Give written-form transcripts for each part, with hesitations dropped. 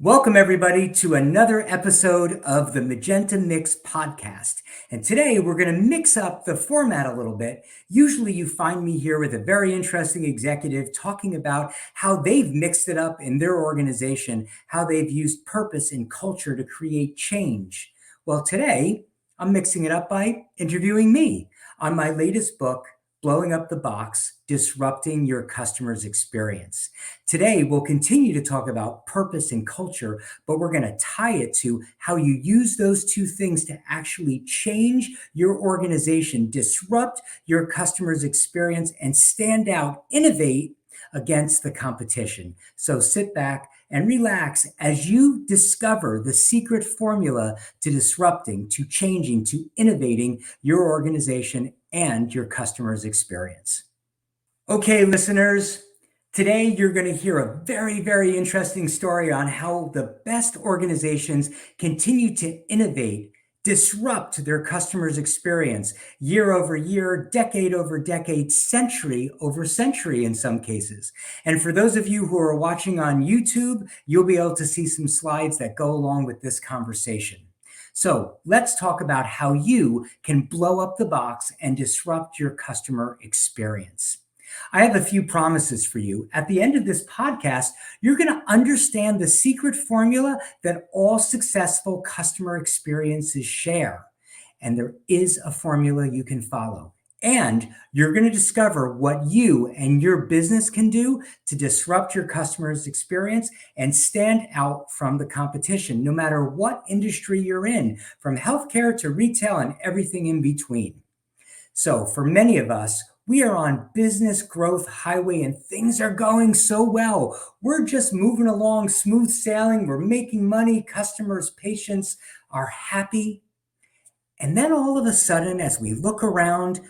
Welcome, everybody, to another episode of the Magenta Mix podcast. And today we're going to mix up the format a little bit. Usually you find me here with a very interesting executive talking about how they've mixed it up in their organization, how they've used purpose and culture to create change. Well, today I'm mixing it up by interviewing me on my latest book, Blowing Up the Box, Disrupting Your Customer's Experience. Today, we'll continue to talk about purpose and culture, but we're going to tie it to how you use those two things to actually change your organization, disrupt your customer's experience, and stand out, innovate against the competition. So sit back and relax as you discover the secret formula to disrupting, to changing, to innovating your organization and your customer's experience. Okay, listeners, today you're going to hear a very, very interesting story on how the best organizations continue to innovate, disrupt their customers' experience year over year, decade over decade, century over century in some cases. And for those of you who are watching on YouTube, you'll be able to see some slides that go along with this conversation. So let's talk about how you can blow up the box and disrupt your customer experience. I have a few promises for you. At the end of this podcast, you're going to understand the secret formula that all successful customer experiences share. And there is a formula you can follow. And you're going to discover what you and your business can do to disrupt your customer's experience and stand out from the competition, no matter what industry you're in, from healthcare to retail and everything in between. So for many of us, we are on business growth highway and things are going so well. We're just moving along, smooth sailing. We're making money. Customers, patients are happy. And then all of a sudden, as we look around,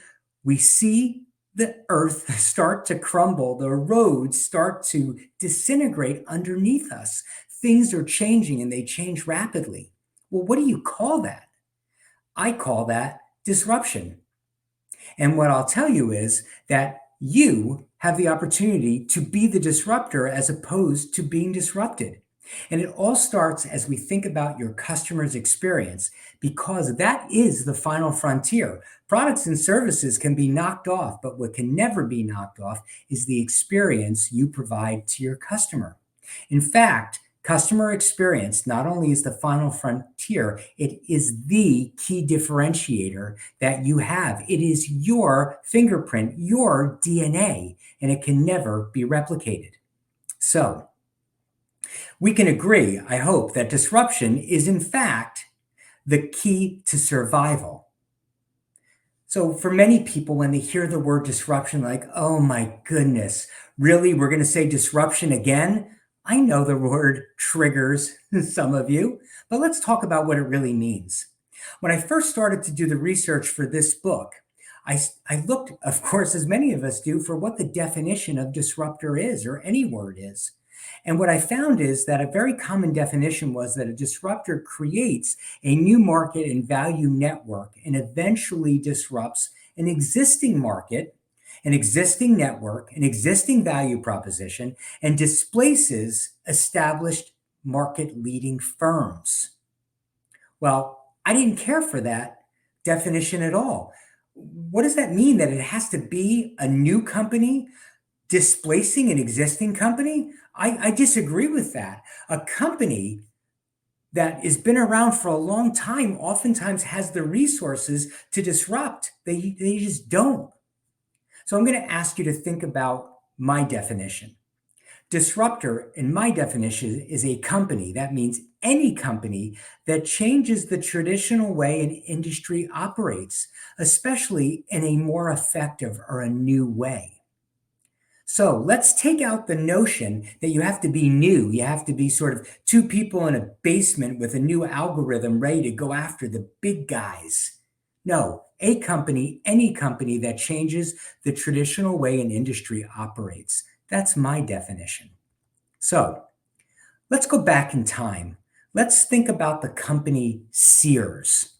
we see the earth start to crumble. The roads start to disintegrate underneath us. Things are changing and they change rapidly. Well, what do you call that? I call that disruption. And what I'll tell you is that you have the opportunity to be the disruptor as opposed to being disrupted. And it all starts as we think about your customer's experience, because that is the final frontier. Products and services can be knocked off, but what can never be knocked off is the experience you provide to your customer. In fact, customer experience not only is the final frontier, it is the key differentiator that you have. It is your fingerprint, your DNA, and it can never be replicated. So, we can agree, I hope, that disruption is in fact the key to survival. So for many people, when they hear the word disruption, like, oh my goodness, really, we're going to say disruption again? I know the word triggers some of you, but let's talk about what it really means. When I first started to do the research for this book, I looked, of course, as many of us do, for what the definition of disruptor is, or any word is. And what I found is that a very common definition was that a disruptor creates a new market and value network and eventually disrupts an existing market, an existing network, an existing value proposition, and displaces established market-leading firms. Well, I didn't care for that definition at all. What does that mean? That it has to be a new company displacing an existing company? I disagree with that. A company that has been around for a long time oftentimes has the resources to disrupt. They just don't. So I'm going to ask you to think about my definition. Disruptor, in my definition, is a company. That means any company that changes the traditional way an industry operates, especially in a more effective or a new way. So let's take out the notion that you have to be new. You have to be sort of two people in a basement with a new algorithm ready to go after the big guys. No, a company, any company that changes the traditional way an industry operates. That's my definition. So let's go back in time. Let's think about the company Sears.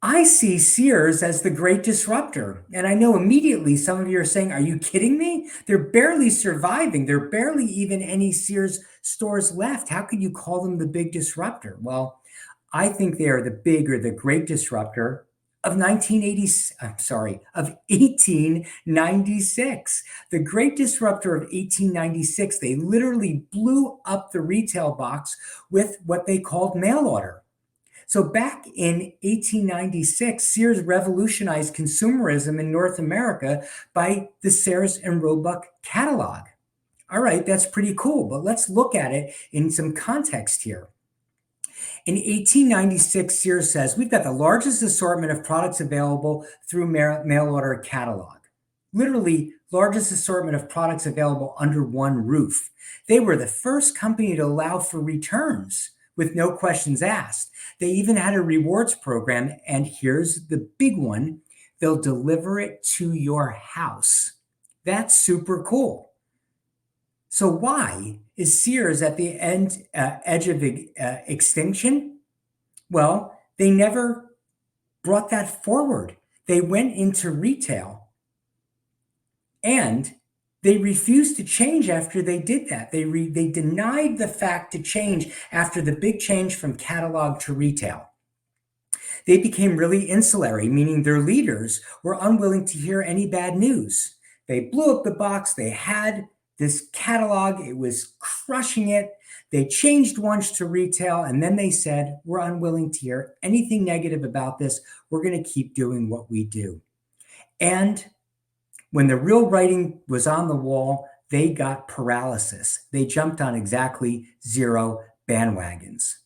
I see Sears as the great disruptor. And I know immediately some of you are saying, are you kidding me? They're barely surviving. They're barely even any Sears stores left, how could you call them the big disruptor? Well, I think they are the big or the great disruptor of 1980, I'm sorry, of 1896. The great disruptor of 1896, they literally blew up the retail box with what they called mail order. So back in 1896, Sears revolutionized consumerism in North America by the Sears and Roebuck catalog. All right, that's pretty cool, but let's look at it in some context here. In 1896, Sears says, we've got the largest assortment of products available through mail order catalog. Literally, largest assortment of products available under one roof. They were the first company to allow for returns with no questions asked. They even had a rewards program, and here's the big one, they'll deliver it to your house. That's super cool. So why is Sears at the edge of extinction? Well, they never brought that forward. They went into retail and they refused to change after they did that. They denied the fact to change after the big change from catalog to retail. They became really insulary, meaning their leaders were unwilling to hear any bad news. They blew up the box. They had this catalog. It was crushing it. They changed once to retail, and then they said, we're unwilling to hear anything negative about this. We're going to keep doing what we do. And when the real writing was on the wall, they got paralysis. They jumped on exactly 0 bandwagons.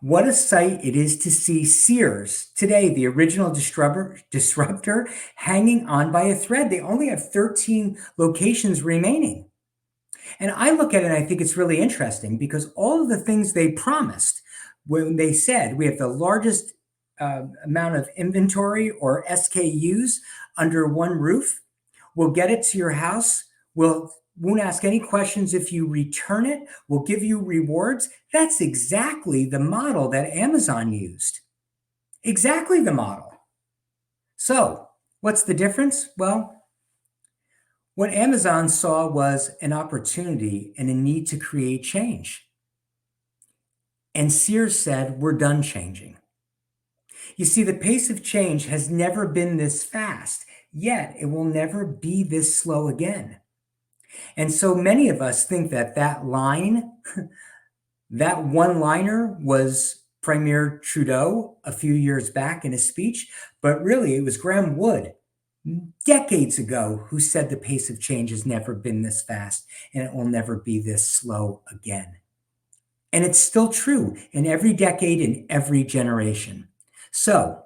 What a sight it is to see Sears today, the original disruptor, hanging on by a thread. They only have 13 locations remaining. And I look at it and I think it's really interesting because all of the things they promised when they said we have the largest amount of inventory or SKUs under one roof, we'll get it to your house, won't ask any questions if you return it, we'll give you rewards. That's exactly the model that Amazon used. Exactly the model. So what's the difference? Well, what Amazon saw was an opportunity and a need to create change. And Sears said, we're done changing. You see, the pace of change has never been this fast, yet it will never be this slow again. And so many of us think that line, that one-liner was Premier Trudeau a few years back in a speech, but really it was Graham Wood decades ago who said the pace of change has never been this fast and it will never be this slow again. And it's still true in every decade, in every generation. So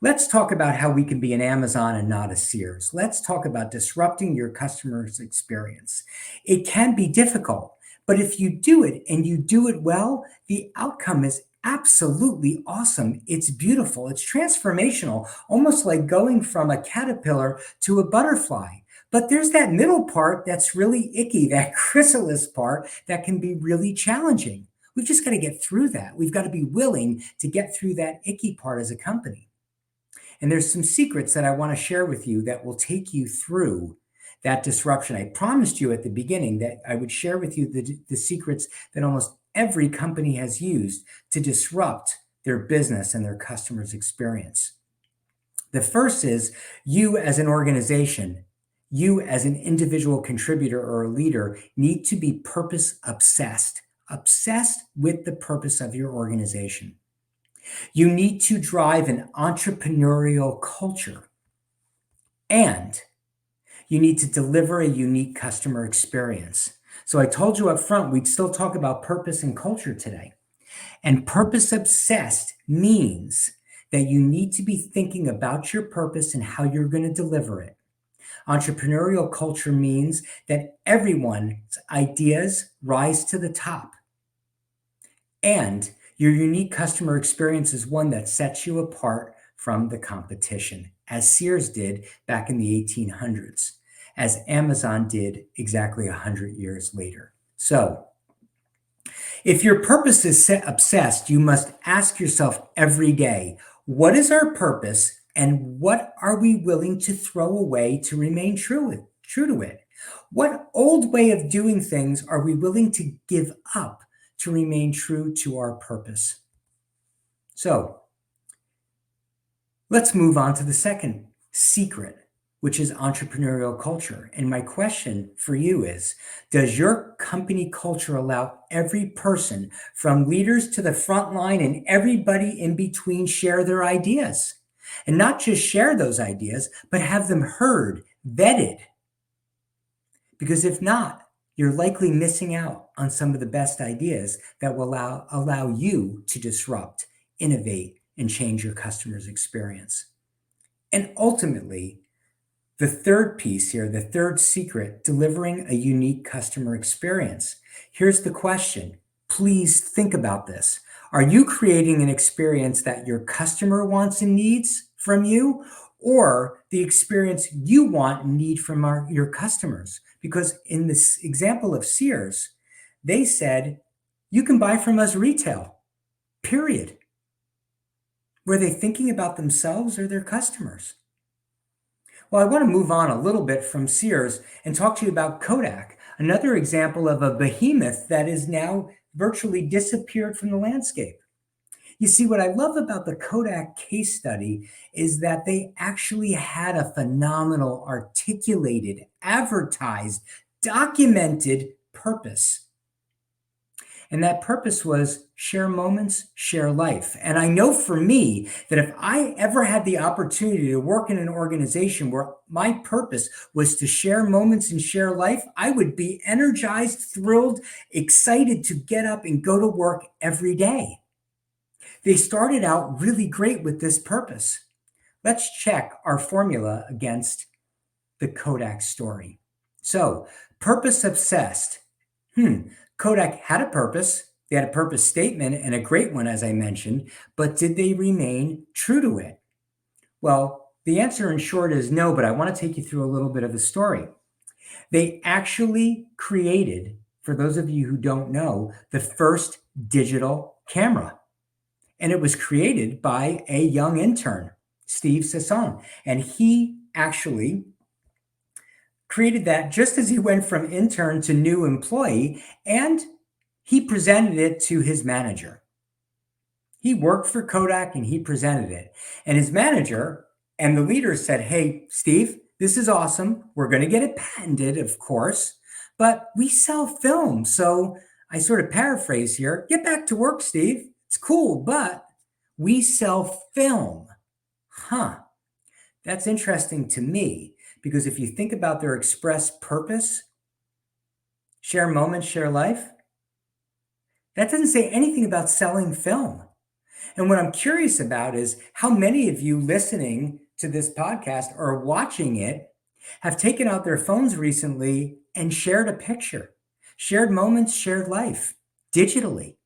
let's talk about how we can be an Amazon and not a Sears. Let's talk about disrupting your customer's experience. It can be difficult, but if you do it and you do it well, the outcome is absolutely awesome. It's beautiful. It's transformational, almost like going from a caterpillar to a butterfly. But there's that middle part that's really icky, that chrysalis part that can be really challenging. We've just got to get through that. We've got to be willing to get through that icky part as a company. And there's some secrets that I want to share with you that will take you through that disruption. I promised you at the beginning that I would share with you the secrets that almost every company has used to disrupt their business and their customers' experience. The first is you as an organization, you as an individual contributor or a leader need to be purpose obsessed with the purpose of your organization. You need to drive an entrepreneurial culture, and you need to deliver a unique customer experience. So I told you up front, we'd still talk about purpose and culture today. And purpose obsessed means that you need to be thinking about your purpose and how you're going to deliver it. Entrepreneurial culture means that everyone's ideas rise to the top. And your unique customer experience is one that sets you apart from the competition, as Sears did back in the 1800s, as Amazon did exactly 100 years later. So, if your purpose is obsessed, you must ask yourself every day, what is our purpose and what are we willing to throw away to remain true to it? What old way of doing things are we willing to give up to remain true to our purpose? So let's move on to the second secret, which is entrepreneurial culture. And my question for you is, does your company culture allow every person from leaders to the front line and everybody in between share their ideas? And not just share those ideas, but have them heard, vetted. Because if not, you're likely missing out on some of the best ideas that will allow you to disrupt, innovate, and change your customer's experience. And ultimately, the third piece here, the third secret, delivering a unique customer experience. Here's the question. Please think about this. Are you creating an experience that your customer wants and needs from you, or the experience you want and need from your customers? Because in this example of Sears, they said, you can buy from us retail, period. Were they thinking about themselves or their customers? Well, I want to move on a little bit from Sears and talk to you about Kodak, another example of a behemoth that is now virtually disappeared from the landscape. You see, what I love about the Kodak case study is that they actually had a phenomenal, articulated, advertised, documented purpose. And that purpose was share moments, share life. And I know for me that if I ever had the opportunity to work in an organization where my purpose was to share moments and share life, I would be energized, thrilled, excited to get up and go to work every day. They started out really great with this purpose. Let's check our formula against the Kodak story. So, purpose obsessed. Kodak had a purpose. They had a purpose statement and a great one, as I mentioned, but did they remain true to it? Well, the answer in short is no, but I want to take you through a little bit of the story. They actually created, for those of you who don't know, the first digital camera. And it was created by a young intern, Steve Sasson. And he actually created that just as he went from intern to new employee, and he presented it to his manager. He worked for Kodak and he presented it. And his manager and the leaders said, hey, Steve, this is awesome. We're going to get it patented, of course, but we sell film. So I sort of paraphrase here, get back to work, Steve. It's cool, but we sell film. That's interesting to me. Because if you think about their express purpose, share moments, share life, that doesn't say anything about selling film. And what I'm curious about is how many of you listening to this podcast or watching it have taken out their phones recently and shared a picture, shared moments, shared life digitally.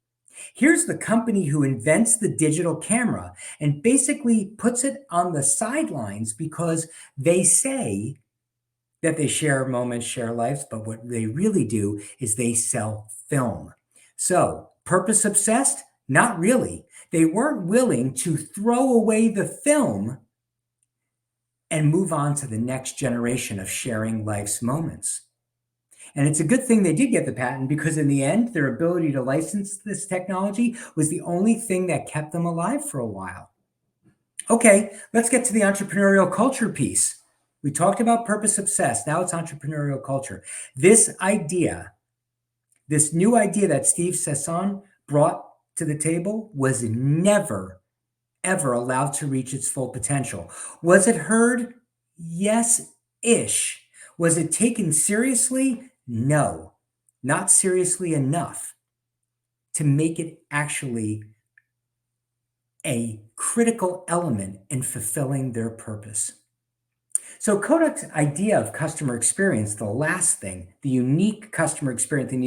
Here's the company who invents the digital camera and basically puts it on the sidelines because they say that they share moments, share lives, but what they really do is they sell film. So, purpose obsessed? Not really. They weren't willing to throw away the film and move on to the next generation of sharing life's moments. And it's a good thing they did get the patent because in the end, their ability to license this technology was the only thing that kept them alive for a while. Okay, let's get to the entrepreneurial culture piece. We talked about purpose obsessed. Now it's entrepreneurial culture. This idea, this new idea that Steve Sasson brought to the table was never, ever allowed to reach its full potential. Was it heard? Yes-ish. Was it taken seriously? No, not seriously enough to make it actually a critical element in fulfilling their purpose. So Kodak's idea of customer experience, the last thing, the unique customer experience they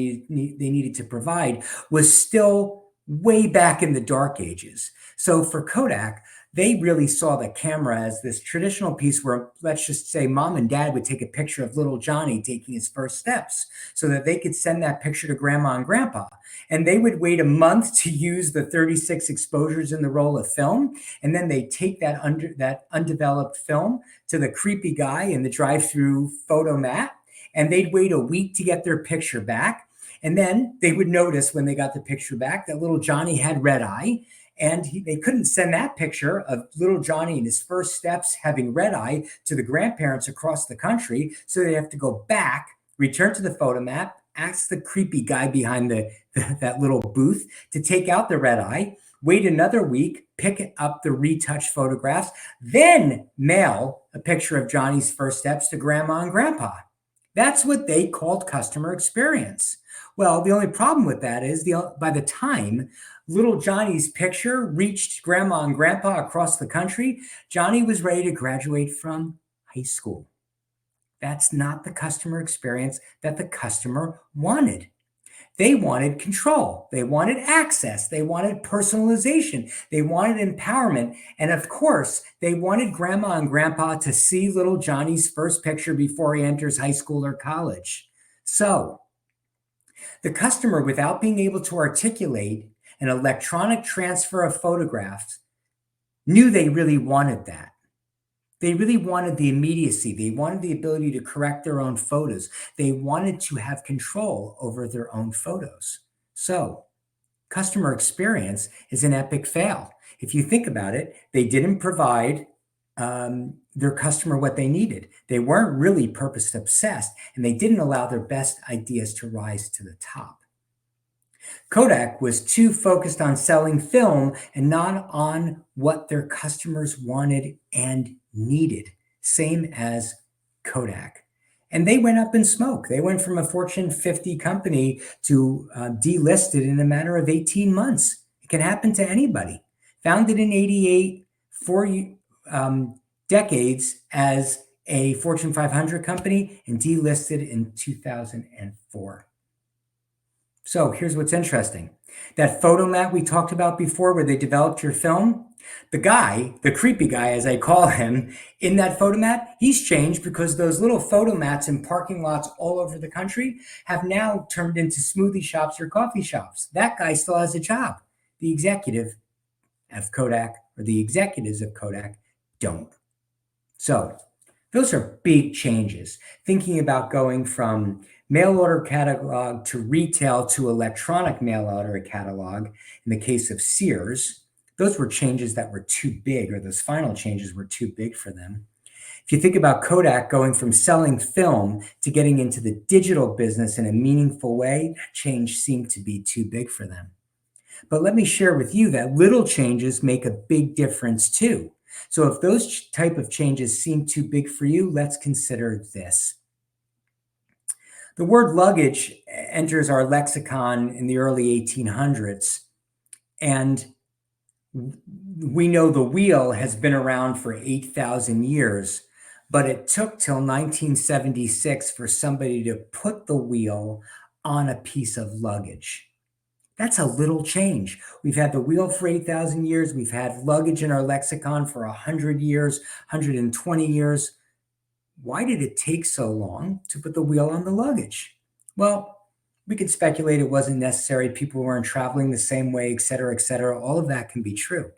needed to provide was still way back in the dark ages. So for Kodak, they really saw the camera as this traditional piece where, let's just say, mom and dad would take a picture of little Johnny taking his first steps so that they could send that picture to grandma and grandpa. And they would wait a month to use the 36 exposures in the roll of film. And then they take that undeveloped film to the creepy guy in the drive-through photomat. and they'd wait a week to get their picture back. And then they would notice when they got the picture back that little Johnny had red eye. And they couldn't send that picture of little Johnny in his first steps having red eye to the grandparents across the country. So they have to go back, return to the photo map, ask the creepy guy behind that little booth to take out the red eye, wait another week, pick up the retouched photographs, then mail a picture of Johnny's first steps to grandma and grandpa. That's what they called customer experience. Well, the only problem with that is by the time little Johnny's picture reached grandma and grandpa across the country, Johnny was ready to graduate from high school. That's not the customer experience that the customer wanted. They wanted control. They wanted access. They wanted personalization. They wanted empowerment. And of course, they wanted grandma and grandpa to see little Johnny's first picture before he enters high school or college. So the customer, without being able to articulate an electronic transfer of photographs, knew they really wanted that. They really wanted the immediacy. They wanted the ability to correct their own photos. They wanted to have control over their own photos. So, customer experience is an epic fail. If you think about it, they didn't provide their customer what they needed. They weren't really purpose obsessed, and they didn't allow their best ideas to rise to the top. Kodak was too focused on selling film and not on what their customers wanted and needed, same as Kodak. And they went up in smoke. They went from a Fortune 50 company to delisted in a matter of 18 months. It can happen to anybody. Founded in 88, 4 decades as a Fortune 500 company, and delisted in 2004. So here's what's interesting. That photo mat we talked about before where they developed your film, the guy, the creepy guy as I call him, in that photo mat, he's changed because those little photo mats in parking lots all over the country have now turned into smoothie shops or coffee shops. That guy still has a job. The executive of Kodak, or the executives of Kodak, don't. So those are big changes. Thinking about going from mail order catalog to retail to electronic mail order catalog, in the case of Sears, those were changes that were too big, or those final changes were too big for them. If you think about Kodak going from selling film to getting into the digital business in a meaningful way, that change seemed to be too big for them. But let me share with you that little changes make a big difference too. So if those type of changes seem too big for you, let's consider this. The word luggage enters our lexicon in the early 1800s, and we know the wheel has been around for 8,000 years, but it took till 1976 for somebody to put the wheel on a piece of luggage. That's a little change. We've had the wheel for 8,000 years. We've had luggage in our lexicon for 100 years, 120 years. Why did it take so long to put the wheel on the luggage? Well, we could speculate it wasn't necessary. People weren't traveling the same way, et cetera, et cetera. All of that can be true.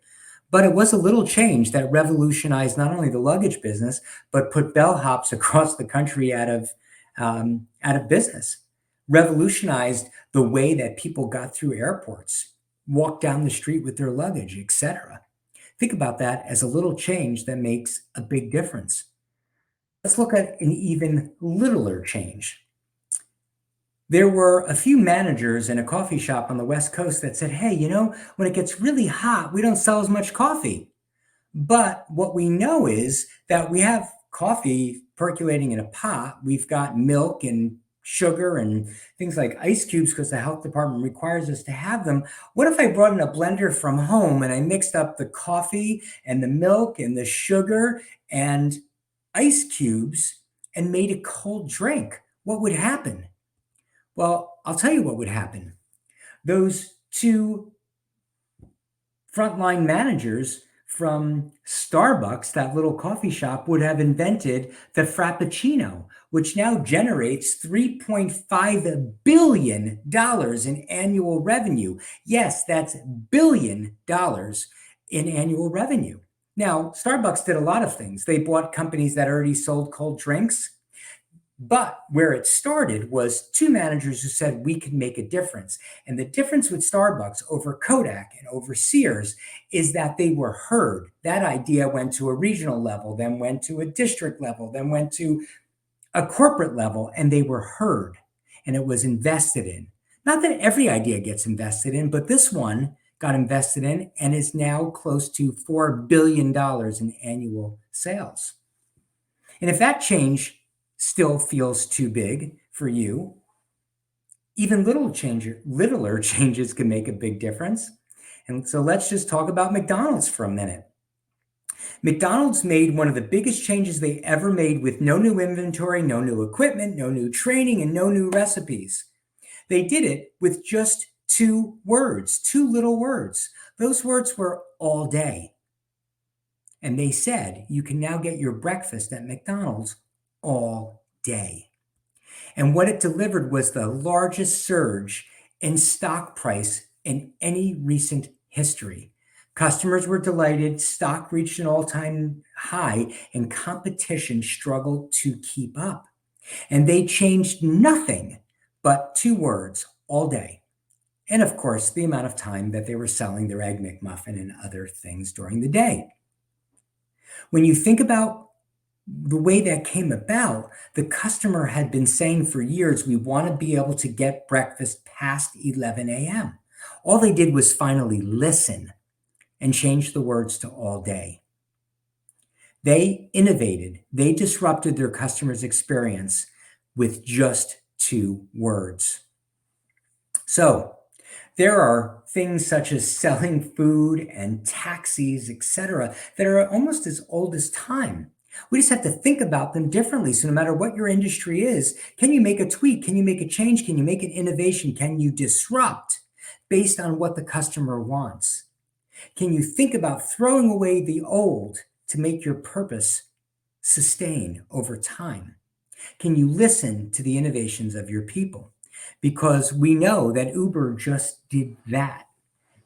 But it was a little change that revolutionized not only the luggage business, but put bellhops across the country out of business. Revolutionized the way that people got through airports, walked down the street with their luggage, et cetera. Think about that as a little change that makes a big difference. Let's look at an even littler change. There were a few managers in a coffee shop on the West Coast that said, hey, when it gets really hot, we don't sell as much coffee. But what we know is that we have coffee percolating in a pot. We've got milk and sugar and things like ice cubes because the health department requires us to have them. What if I brought in a blender from home and I mixed up the coffee and the milk and the sugar and ice cubes and made a cold drink? What would happen? Well, I'll tell you what would happen. Those two frontline managers from Starbucks, that little coffee shop, would have invented the Frappuccino, which now generates $3.5 billion in annual revenue. Yes, that's $1 billion in annual revenue. Now, Starbucks did a lot of things. They bought companies that already sold cold drinks. But where it started was two managers who said we could make a difference. And the difference with Starbucks over Kodak and over Sears is that they were heard. That idea went to a regional level, then went to a district level, then went to a corporate level, and they were heard and it was invested in. Not that every idea gets invested in, but this one got invested in and is now close to $4 billion in annual sales. And if that change still feels too big for you, even littler changes can make a big difference. And so let's just talk about McDonald's for a minute. McDonald's made one of the biggest changes they ever made with no new inventory, no new equipment, no new training, and no new recipes. They did it with just two words, two little words. Those words were all day. And they said, you can now get your breakfast at McDonald's all day. And what it delivered was the largest surge in stock price in any recent history. Customers were delighted, stock reached an all-time high, and competition struggled to keep up. And they changed nothing but two words all day. And of course, the amount of time that they were selling their Egg McMuffin and other things during the day. When you think about the way that came about, the customer had been saying for years, we want to be able to get breakfast past 11 a.m. All they did was finally listen and change the words to all day. They innovated, they disrupted their customers' experience with just two words. So there are things such as selling food and taxis, etc., that are almost as old as time. We just have to think about them differently. So no matter what your industry is, can you make a tweak? Can you make a change? Can you make an innovation? Can you disrupt based on what the customer wants? Can you think about throwing away the old to make your purpose sustain over time? Can you listen to the innovations of your people? Because we know that Uber just did that.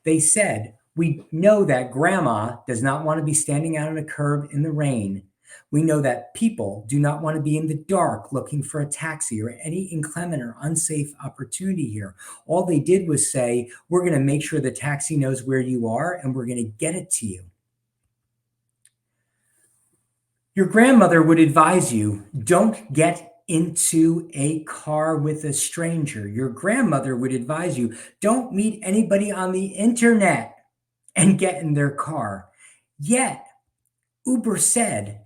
They said, we know that grandma does not want to be standing out on a curb in the rain. We know that people do not want to be in the dark looking for a taxi or any inclement or unsafe opportunity here. All they did was say, we're going to make sure the taxi knows where you are and we're going to get it to you. Your grandmother would advise you, don't get into a car with a stranger. Your grandmother would advise you, don't meet anybody on the internet and get in their car. Yet, Uber said,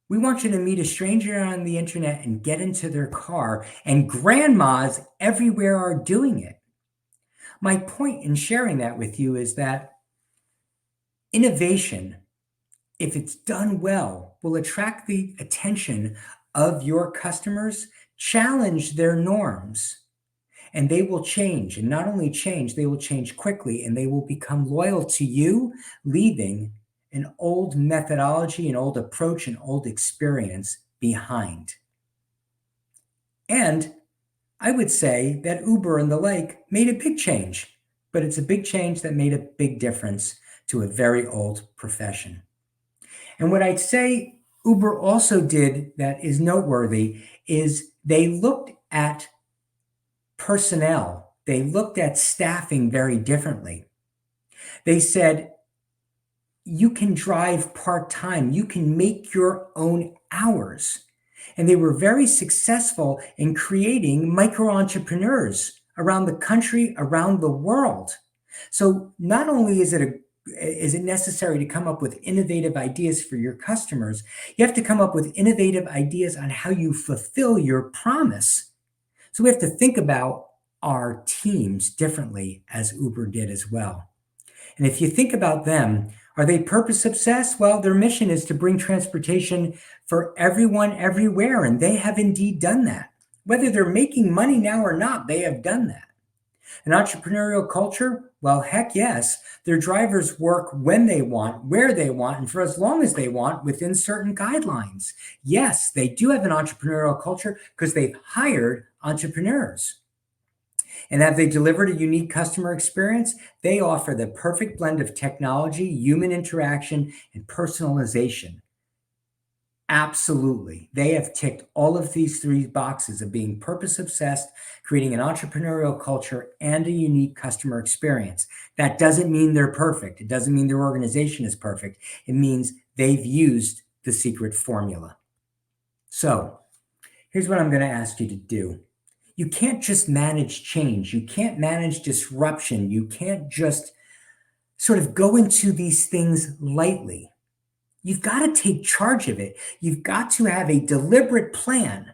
we want you to meet a stranger on the internet and get into their car, and grandmas everywhere are doing it. My point in sharing that with you is that innovation, if it's done well, will attract the attention of your customers, challenge their norms, and they will change. And not only change, they will change quickly, and they will become loyal to you, leaving an old methodology, an old approach, an old experience behind. And I would say that Uber and the like made a big change, but it's a big change that made a big difference to a very old profession. And what I'd say Uber also did that is noteworthy is they looked at personnel. They looked at staffing very differently. They said, you can drive part-time. You can make your own hours. And they were very successful in creating micro-entrepreneurs around the country, around the world. So not only is it necessary to come up with innovative ideas for your customers, you have to come up with innovative ideas on how you fulfill your promise. So we have to think about our teams differently, as Uber did as well. And if you think about them, are they purpose obsessed? Well, their mission is to bring transportation for everyone everywhere, and they have indeed done that. Whether they're making money now or not, they have done that. An entrepreneurial culture? Well, heck yes. Their drivers work when they want, where they want, and for as long as they want within certain guidelines. Yes, they do have an entrepreneurial culture because they've hired entrepreneurs. And have they delivered a unique customer experience? They offer the perfect blend of technology, human interaction, and personalization Absolutely. They have ticked all of these three boxes of being purpose obsessed, creating an entrepreneurial culture, and a unique customer experience. That doesn't mean they're perfect. It doesn't mean their organization is perfect. It means they've used the secret formula. So here's what I'm going to ask you to do. You can't just manage change. You can't manage disruption. You can't just sort of go into these things lightly. You've got to take charge of it. You've got to have a deliberate plan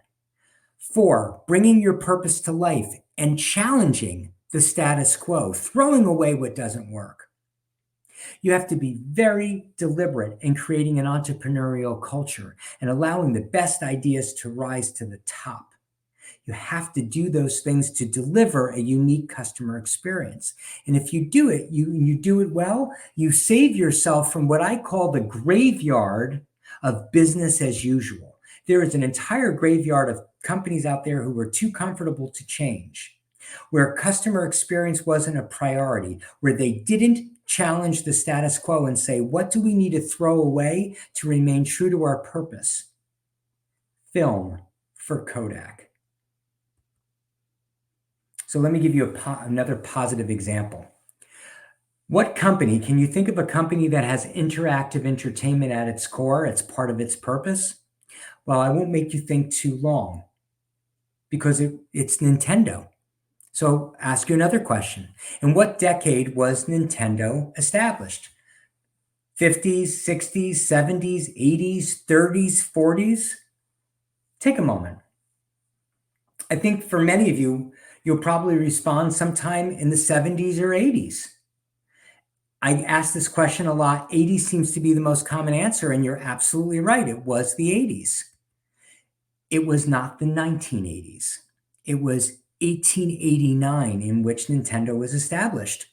for bringing your purpose to life and challenging the status quo, throwing away what doesn't work. You have to be very deliberate in creating an entrepreneurial culture and allowing the best ideas to rise to the top. You have to do those things to deliver a unique customer experience. And if you do it, you do it well, you save yourself from what I call the graveyard of business as usual. There is an entire graveyard of companies out there who were too comfortable to change, where customer experience wasn't a priority, where they didn't challenge the status quo and say, what do we need to throw away to remain true to our purpose? Film for Kodak. So let me give you another positive example. What company, can you think of a company that has interactive entertainment at its core? It's part of its purpose. Well, I won't make you think too long because it's Nintendo. So ask you another question. In what decade was Nintendo established? 50s, 60s, 70s, 80s, 30s, 40s? Take a moment. I think for many of you, you'll probably respond sometime in the 70s or 80s. I ask this question a lot. 80s seems to be the most common answer, and you're absolutely right. It was the 80s. It was not the 1980s. It was 1889 in which Nintendo was established.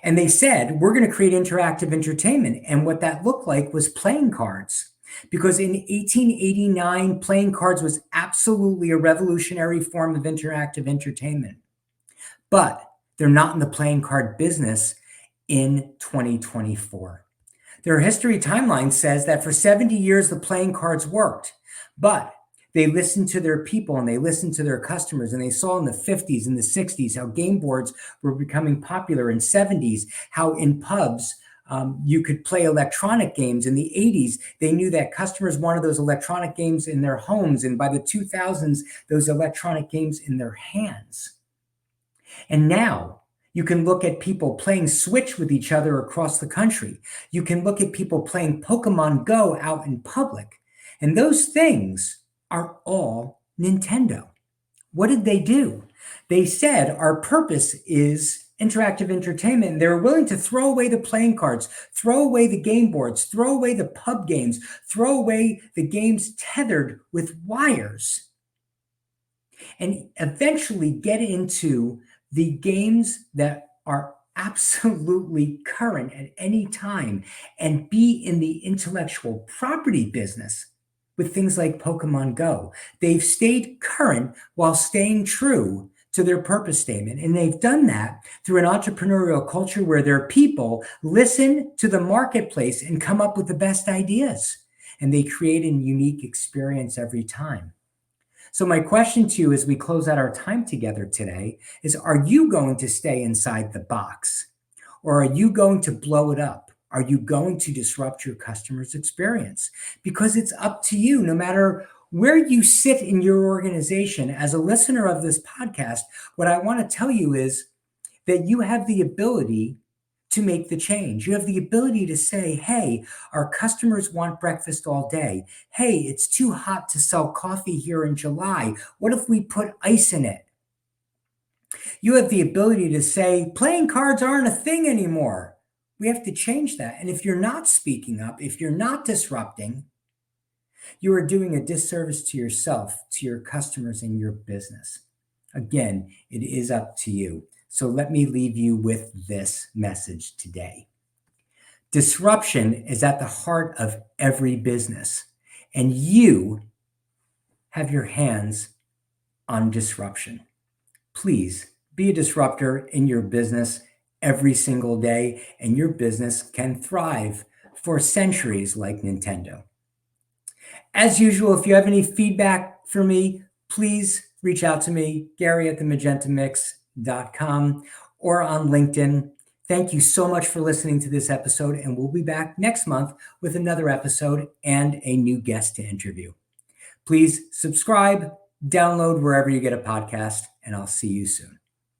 And they said, we're going to create interactive entertainment. And what that looked like was playing cards. Because in 1889, playing cards was absolutely a revolutionary form of interactive entertainment. But they're not in the playing card business in 2024. Their history timeline says that for 70 years, the playing cards worked, but they listened to their people and they listened to their customers, and they saw in the 50s and the 60s how game boards were becoming popular, in 70s how in pubs you could play electronic games. In the 80s, they knew that customers wanted those electronic games in their homes, and by the 2000s, those electronic games in their hands. And now you can look at people playing Switch with each other across the country. You can look at people playing Pokemon Go out in public. And those things are all Nintendo. What did they do? They said our purpose is interactive entertainment. They were willing to throw away the playing cards, throw away the game boards, throw away the pub games, throw away the games tethered with wires, and eventually get into the games that are absolutely current at any time and be in the intellectual property business with things like Pokemon Go. They've stayed current while staying true to their purpose statement. And they've done that through an entrepreneurial culture where their people listen to the marketplace and come up with the best ideas. And they create a unique experience every time. So my question to you as we close out our time together today is, are you going to stay inside the box, or are you going to blow it up? Are you going to disrupt your customer's experience? Because it's up to you. No matter where you sit in your organization, as a listener of this podcast, what I want to tell you is that you have the ability to make the change. You have the ability to say, hey, our customers want breakfast all day. Hey, it's too hot to sell coffee here in July. What if we put ice in it? You have the ability to say, playing cards aren't a thing anymore. We have to change that. And if you're not speaking up, if you're not disrupting, you are doing a disservice to yourself, to your customers, and your business. Again, it is up to you. So let me leave you with this message today. Disruption is at the heart of every business, and you have your hands on disruption. Please be a disruptor in your business every single day, and your business can thrive for centuries like Nintendo. As usual, if you have any feedback for me, please reach out to me, Gary at themagentamix.com or on LinkedIn. Thank you so much for listening to this episode, and we'll be back next month with another episode and a new guest to interview. Please subscribe, download wherever you get a podcast, and I'll see you soon.